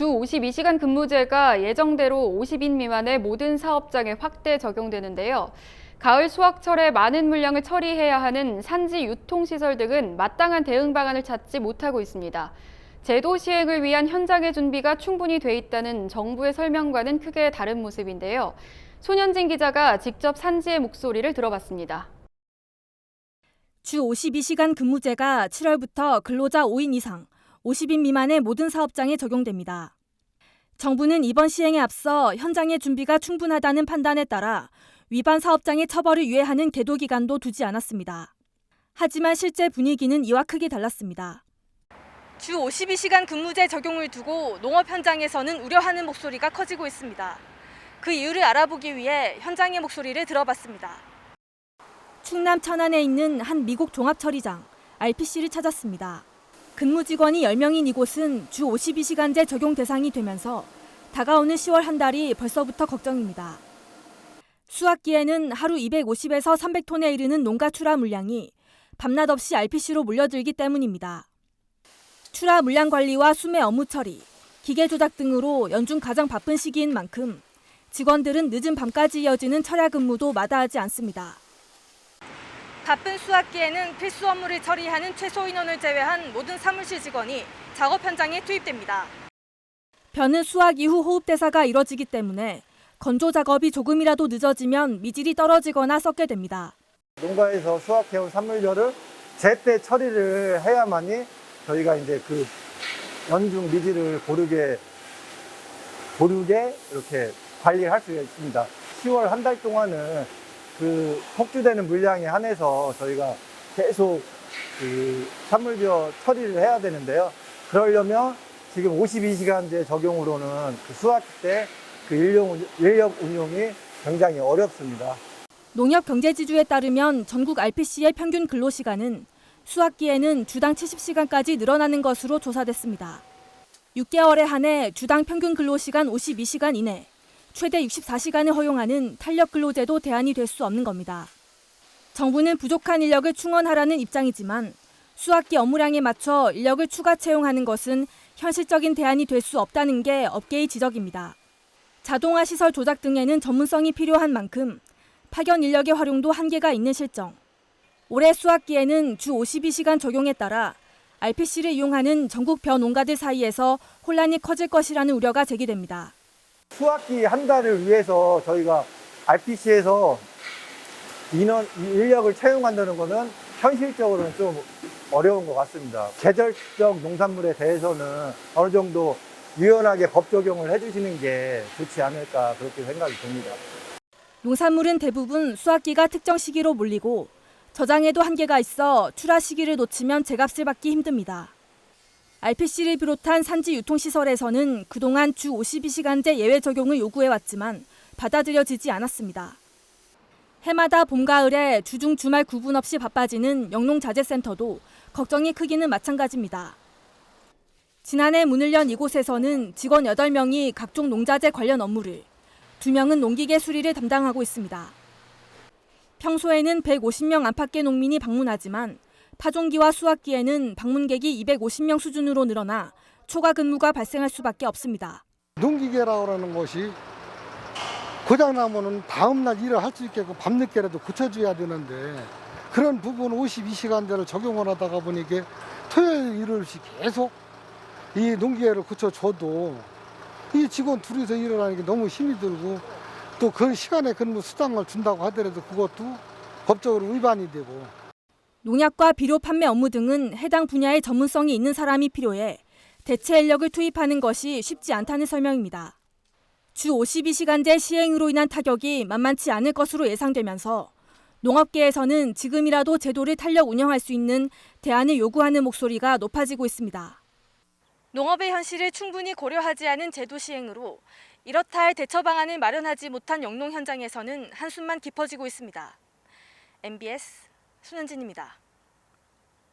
주 52시간 근무제가 예정대로 50인 미만의 모든 사업장에 확대 적용되는데요. 가을 수확철에 많은 물량을 처리해야 하는 산지 유통시설 등은 마땅한 대응 방안을 찾지 못하고 있습니다. 제도 시행을 위한 현장의 준비가 충분히 돼 있다는 정부의 설명과는 크게 다른 모습인데요. 손현진 기자가 직접 산지의 목소리를 들어봤습니다. 주 52시간 근무제가 7월부터 근로자 5인 이상, 50인 미만의 모든 사업장에 적용됩니다. 정부는 이번 시행에 앞서 현장의 준비가 충분하다는 판단에 따라 위반 사업장의 처벌을 유예하는 계도 기간도 두지 않았습니다. 하지만 실제 분위기는 이와 크게 달랐습니다. 주 52시간 근무제 적용을 두고 농업 현장에서는 우려하는 목소리가 커지고 있습니다. 그 이유를 알아보기 위해 현장의 목소리를 들어봤습니다. 충남 천안에 있는 한 미국 종합처리장 RPC를 찾았습니다. 근무 직원이 10명인 이곳은 주 52시간제 적용 대상이 되면서 다가오는 10월 한 달이 벌써부터 걱정입니다. 수확기에는 하루 250에서 300톤에 이르는 농가 출하 물량이 밤낮 없이 RPC로 몰려들기 때문입니다. 출하 물량 관리와 수매 업무 처리, 기계 조작 등으로 연중 가장 바쁜 시기인 만큼 직원들은 늦은 밤까지 이어지는 철야 근무도 마다하지 않습니다. 바쁜 수확기에는 필수 업무를 처리하는 최소 인원을 제외한 모든 사무실 직원이 작업 현장에 투입됩니다. 벼는 수확 이후 호흡 대사가 이뤄지기 때문에 건조 작업이 조금이라도 늦어지면 미질이 떨어지거나 썩게 됩니다. 농가에서 수확해온 산물벼를 제때 처리를 해야만이 저희가 이제 그 연중 미질을 고르게 이렇게 관리를 할 수가 있습니다. 10월 한 달 동안은 그 폭주되는 물량에 한해서 저희가 계속 그 산물벼 처리를 해야 되는데요. 그러려면 지금 52시간제 적용으로는 그 수확 때 그 인력 운용이 굉장히 어렵습니다. 농협경제지주에 따르면 전국 RPC의 평균 근로시간은 수확기에는 주당 70시간까지 늘어나는 것으로 조사됐습니다. 6개월에 한해 주당 평균 근로시간 52시간 이내, 최대 64시간을 허용하는 탄력 근로제도 대안이 될 수 없는 겁니다. 정부는 부족한 인력을 충원하라는 입장이지만 수확기 업무량에 맞춰 인력을 추가 채용하는 것은 현실적인 대안이 될 수 없다는 게 업계의 지적입니다. 자동화 시설 조작 등에는 전문성이 필요한 만큼 파견 인력의 활용도 한계가 있는 실정. 올해 수확기에는 주 52시간 적용에 따라 RPC를 이용하는 전국 벼 농가들 사이에서 혼란이 커질 것이라는 우려가 제기됩니다. 수확기 한 달을 위해서 저희가 RPC에서 인력을 채용한다는 것은 현실적으로는 좀 어려운 것 같습니다. 계절적 농산물에 대해서는 어느 정도 유연하게 법 적용을 해주시는 게 좋지 않을까 그렇게 생각이 듭니다. 농산물은 대부분 수확기가 특정 시기로 몰리고 저장에도 한계가 있어 출하 시기를 놓치면 제값을 받기 힘듭니다. RPC를 비롯한 산지 유통시설에서는 그동안 주 52시간제 예외 적용을 요구해왔지만 받아들여지지 않았습니다. 해마다 봄, 가을에 주중, 주말 구분 없이 바빠지는 영농자재센터도 걱정이 크기는 마찬가지입니다. 지난해 문을 연 이곳에서는 직원 8명이 각종 농자재 관련 업무를, 2명은 농기계 수리를 담당하고 있습니다. 평소에는 150명 안팎의 농민이 방문하지만 파종기와 수확기에는 방문객이 250명 수준으로 늘어나 초과 근무가 발생할 수밖에 없습니다. 농기계라고 하는 것이 고장나면은 다음날 일을 할 수 있게끔 밤늦게라도 고쳐줘야 되는데 그런 부분 52시간제를 적용을 하다가 보니까 토요일 일요일씩 계속 이 농기계를 고쳐줘도 이 직원 둘이서 일을 하는 게 너무 힘이 들고 또 그 시간에 근무 수당을 준다고 하더라도 그것도 법적으로 위반이 되고. 농약과 비료 판매 업무 등은 해당 분야의 전문성이 있는 사람이 필요해 대체 인력을 투입하는 것이 쉽지 않다는 설명입니다. 주 52시간제 시행으로 인한 타격이 만만치 않을 것으로 예상되면서 농업계에서는 지금이라도 제도를 탄력 운영할 수 있는 대안을 요구하는 목소리가 높아지고 있습니다. 농업의 현실을 충분히 고려하지 않은 제도 시행으로 이렇다 할 대처 방안을 마련하지 못한 영농 현장에서는 한숨만 깊어지고 있습니다. MBS 손현진입니다.